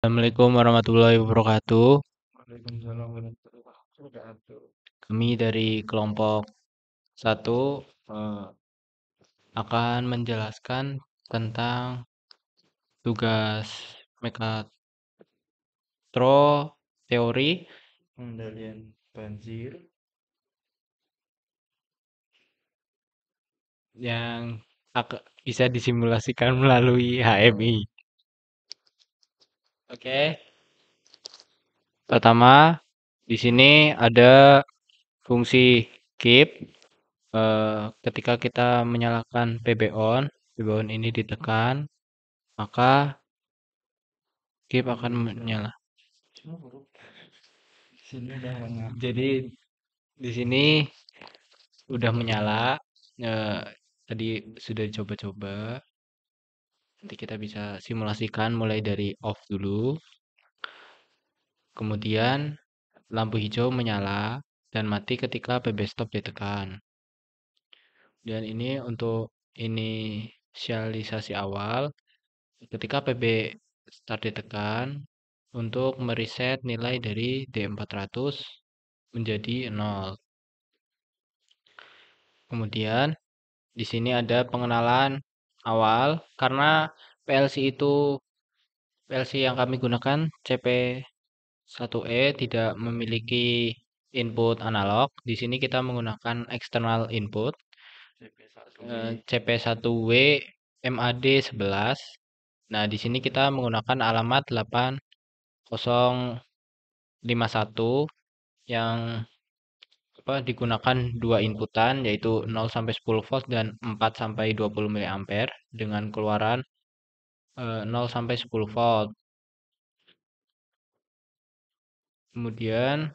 Assalamualaikum warahmatullahi wabarakatuh. Waalaikumsalam warahmatullahi wabarakatuh. Kami dari kelompok satu akan menjelaskan tentang tugas mekatro teori Pengendalian banjir. yang bisa disimulasikan melalui HMI. Oke, pertama di sini ada fungsi keep. Ketika kita menyalakan PB on ini ditekan, maka keep akan menyala. Sini udah menyala. Jadi di sini udah menyala. Tadi sudah coba-coba. Nanti kita bisa simulasikan mulai dari off dulu. Kemudian lampu hijau menyala dan mati ketika PB stop ditekan. Dan ini untuk inisialisasi awal. Ketika PB start ditekan untuk mereset nilai dari D400 menjadi 0. Kemudian di sini ada pengenalan awal karena PLC yang kami gunakan CP1E tidak memiliki input analog. Di sini kita menggunakan external input CP1W MAD11. Nah, di sini kita menggunakan alamat 8051 yang digunakan dua inputan yaitu 0 sampai 10 volt dan 4 sampai 20 mA dengan keluaran 0 sampai 10 volt. Kemudian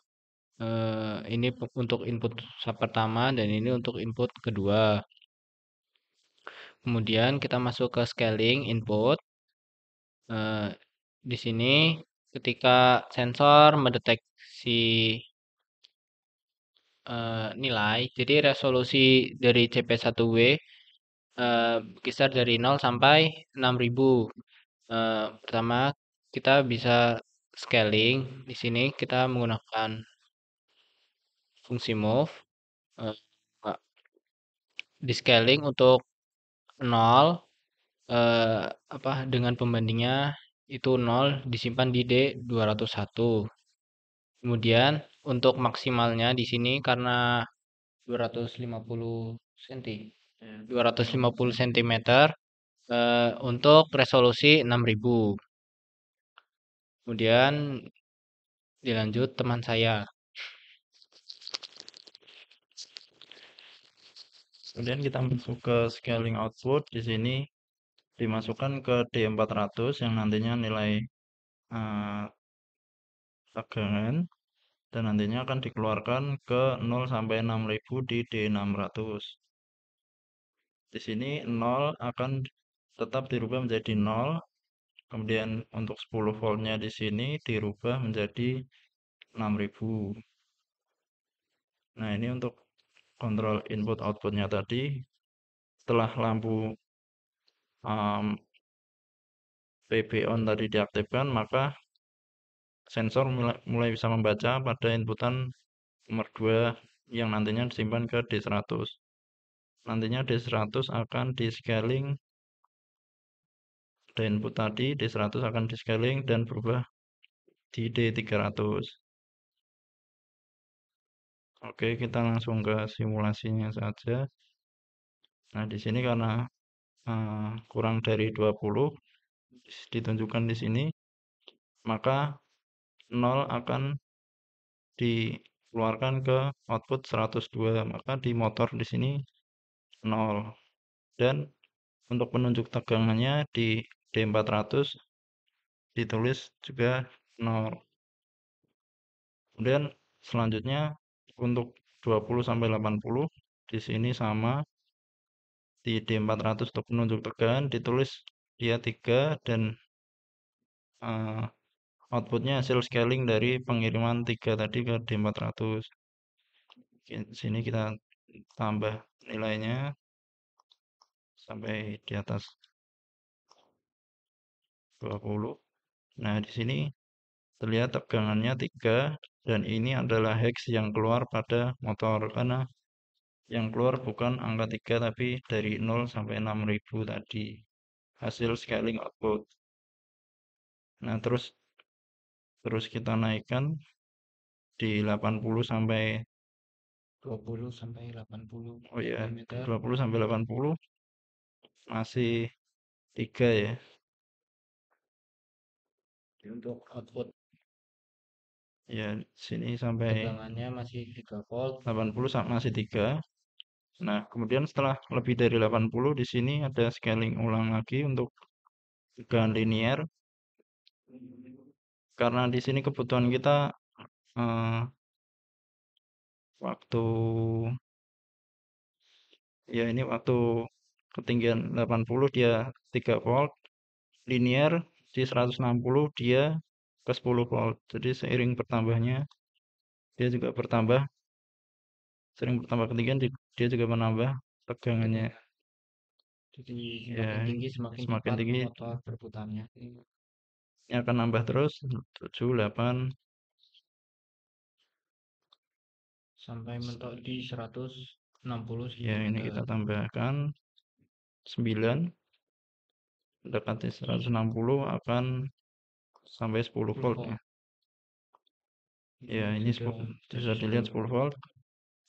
ini untuk input pertama dan ini untuk input kedua. Kemudian kita masuk ke scaling input. Di sini ketika sensor mendeteksi nilai, jadi resolusi dari CP1W berkisar dari 0 sampai 6000. Pertama kita bisa scaling. Di sini kita menggunakan fungsi move. Di scaling untuk 0 dengan pembandingnya itu 0 disimpan di D201. Kemudian untuk maksimalnya di sini karena 250 cm 250 cm untuk resolusi 6000. Kemudian dilanjut teman saya. Kemudian kita masuk ke scaling output. Di sini dimasukkan ke D400 yang nantinya nilai tegangan dan nantinya akan dikeluarkan ke 0 sampai 6000 di D600. Di sini 0 akan tetap dirubah menjadi 0. Kemudian untuk 10 voltnya di sini dirubah menjadi 6000. Nah, ini untuk kontrol input outputnya tadi. Setelah lampu PB on tadi diaktifkan, maka sensor mulai bisa membaca pada inputan nomor 2 yang nantinya disimpan ke D100. Nantinya D100 akan di scaling, ada input tadi D100 akan di scaling dan berubah di D300. Oke, kita langsung ke simulasinya saja. Nah, di sini karena kurang dari 20 ditunjukkan di sini, maka 0 akan dikeluarkan ke output 102, maka di motor di sini 0. Dan untuk penunjuk tegangannya di D400 ditulis juga 0. Kemudian selanjutnya untuk 20 sampai 80 di sini sama. Di D400 untuk penunjuk tegangan ditulis dia 3 dan outputnya hasil scaling dari pengiriman 3 tadi ke D400. Di sini kita tambah nilainya sampai di atas 20. Nah, di sini terlihat tegangannya 3 dan ini adalah hex yang keluar pada motor karena yang keluar bukan angka 3 tapi dari 0 sampai 6000 tadi hasil scaling output. Nah, terus kita naikkan di 80 sampai 20 sampai 80 oh ya, mm 20 sampai 80 masih 3 ya. untuk output Ya, sini sampai tegangannya masih 3 volt. 80 masih 3. Nah, kemudian setelah lebih dari 80 di sini ada scaling ulang lagi untuk tegangan linear karena di sini kebutuhan kita eh, waktu ya ini waktu ketinggian 80 dia 3 volt, linear di 160 dia ke 10 volt. Jadi seiring bertambahnya dia juga bertambah, sering bertambah ketinggian dia juga menambah tegangannya. Jadi Ya, semakin tinggi semakin semakin cepat tinggi motor berputarnya ini akan nambah terus 7, 8, sampai mentok di 160 ya ini cm. kita tambahkan 9 mendekati 160 akan sampai 10 10 volt ya. volt. Ya, Ini ini sudah jadi bisa dilihat 10 10 volt. volt.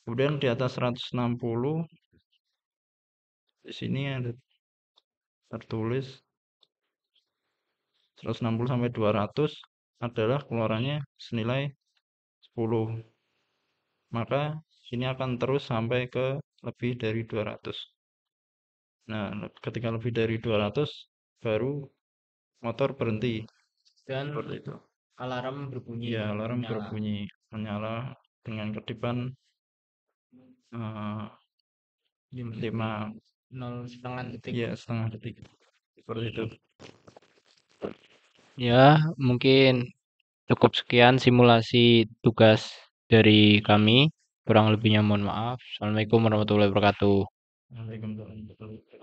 Kemudian di atas 160 di sini ada tertulis 160 sampai 200 adalah keluarannya senilai 10. Maka ini akan terus sampai ke lebih dari 200. Nah, ketika lebih dari 200 baru motor berhenti. Dan Seperti itu. alarm berbunyi, Ya, alarm menyala. berbunyi, menyala dengan kedipan 5 0,5 detik. ya setengah detik. Seperti itu. Ya, mungkin cukup sekian simulasi tugas dari kami. Kurang lebihnya mohon maaf. Assalamualaikum warahmatullahi wabarakatuh. Waalaikumsalam.